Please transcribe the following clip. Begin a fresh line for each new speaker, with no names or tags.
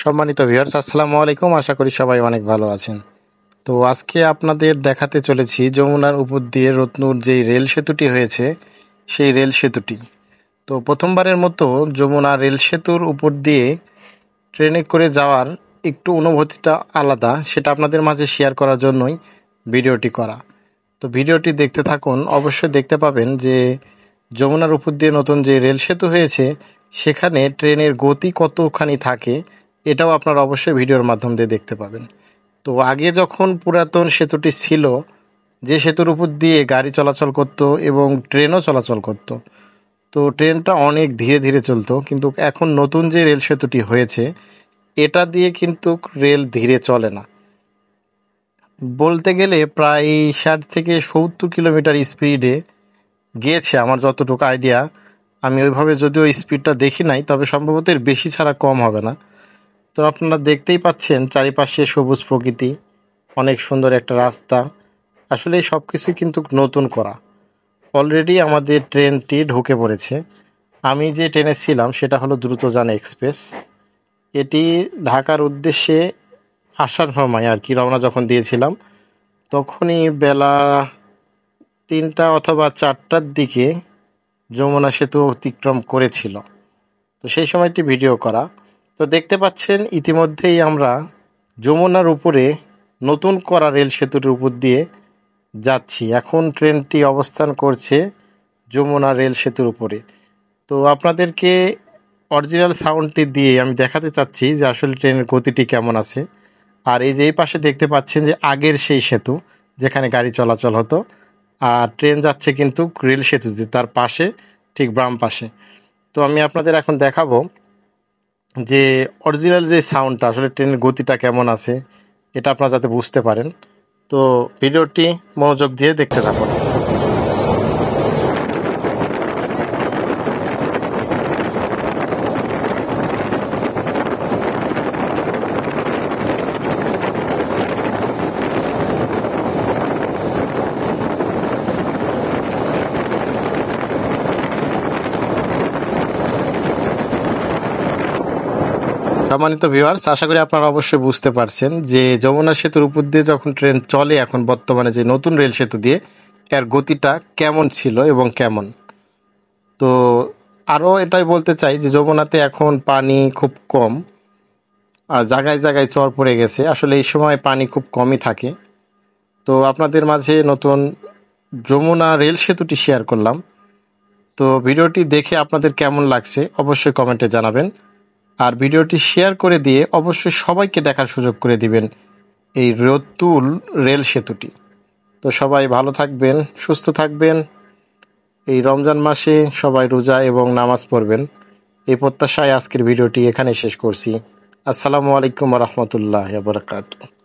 সম্মানিত ভিউয়ার্স, আসসালামু আলাইকুম। আশা করি সবাই অনেক ভালো আছেন। তো আজকে আপনাদের দেখাতে চলেছি যমুনার উপর দিয়ে রত্নুর যেই রেল সেতুটি হয়েছে সেই রেল সেতুটি। তো প্রথমবারের মতো যমুনা রেল সেতুর উপর দিয়ে ট্রেনে করে যাওয়ার একটু অনুভূতিটা আলাদা, সেটা আপনাদের মাঝে শেয়ার করার জন্যই ভিডিওটি করা। তো ভিডিওটি দেখতে থাকুন, অবশ্যই দেখতে পাবেন যে যমুনার উপর দিয়ে নতুন যে রেল সেতু হয়েছে সেখানে ট্রেনের গতি কতখানি থাকে এটাও আপনারা অবশ্যই ভিডিওর মাধ্যম দিয়ে দেখতে পাবেন। তো আগে যখন পুরাতন সেতুটি ছিল, যে সেতুর উপর দিয়ে গাড়ি চলাচল করত এবং ট্রেনও চলাচল করত, তো ট্রেনটা অনেক ধীরে ধীরে চলতো, কিন্তু এখন নতুন যে রেল সেতুটি হয়েছে এটা দিয়ে কিন্তু রেল ধীরে চলে না। বলতে গেলে প্রায় 60 থেকে 70 কিলোমিটার স্পিডে গিয়েছে আমার যতটুকু আইডিয়া। আমি ওইভাবে যদিও স্পিডটা দেখি নাই, তবে সম্ভবত এর বেশি ছাড়া কম হবে না। তো আপনারা দেখতেই পাচ্ছেন চারিপাশে সবুজ প্রকৃতি, অনেক সুন্দর একটা রাস্তা। আসলে এই সব কিছুই কিন্তু নতুন করা। অলরেডি আমাদের ট্রেনটি ঢুকে পড়েছে। আমি যে ট্রেনে ছিলাম সেটা হলো দ্রুতযান এক্সপ্রেস। এটি ঢাকার উদ্দেশ্যে আসার সময় আর কি রওনা যখন দিয়েছিলাম, তখনই বেলা 3টা অথবা 4টার দিকে যমুনা সেতু অতিক্রম করেছিল। তো সেই সময়টি ভিডিও করা। তো দেখতে পাচ্ছেন ইতিমধ্যেই আমরা যমুনার উপরে নতুন করা রেল সেতুর উপর দিয়ে যাচ্ছি। এখন ট্রেনটি অবস্থান করছে যমুনা রেল সেতুর উপরে। তো আপনাদেরকে অরিজিনাল সাউন্ডটি দিয়ে আমি দেখাতে চাচ্ছি যে আসলে ট্রেনের গতিটি কেমন আছে। আর এই যে এই পাশে দেখতে পাচ্ছেন যে আগের সেই সেতু যেখানে গাড়ি চলাচল হতো, আর ট্রেন যাচ্ছে কিন্তু রেল সেতুতে তার পাশে, ঠিক বাম পাশে। তো আমি আপনাদের এখন দেখাবো যে অরিজিনাল যে সাউন্ডটা, আসলে ট্রেনের গতিটা কেমন আছে এটা আপনারা যাতে বুঝতে পারেন। তো ভিডিওটি মনোযোগ দিয়ে দেখতে থাকুন। সম্মানিত ভিউয়ার্স, আশা করি আপনারা অবশ্যই বুঝতে পারছেন যে যমুনা সেতুর উপর দিয়ে যখন ট্রেন চলে এখন বর্তমানে যে নতুন রেল সেতু দিয়ে, এর গতিটা কেমন ছিল এবং কেমন। তো আরও এটাই বলতে চাই যে যমুনাতে এখন পানি খুব কম, আর জায়গায় জায়গায় চর পড়ে গেছে। আসলে এই সময় পানি খুব কমই থাকে। তো আপনাদের মাঝে নতুন যমুনা রেল সেতুটি শেয়ার করলাম। তো ভিডিওটি দেখে আপনাদের কেমন লাগছে অবশ্যই কমেন্টে জানাবেন। আর ভিডিওটি শেয়ার করে দিয়ে অবশ্যই সবাইকে দেখার সুযোগ করে দিবেন এই রতুল রেল সেতুটি। তো সবাই ভালো থাকবেন, সুস্থ থাকবেন। এই রমজান মাসে সবাই রোজা এবং নামাজ পড়বেন, এই প্রত্যাশায় আজকের ভিডিওটি এখানে শেষ করছি। আসসালামু আলাইকুম ওয়া রাহমাতুল্লাহি ওয়া বারাকাতুহু।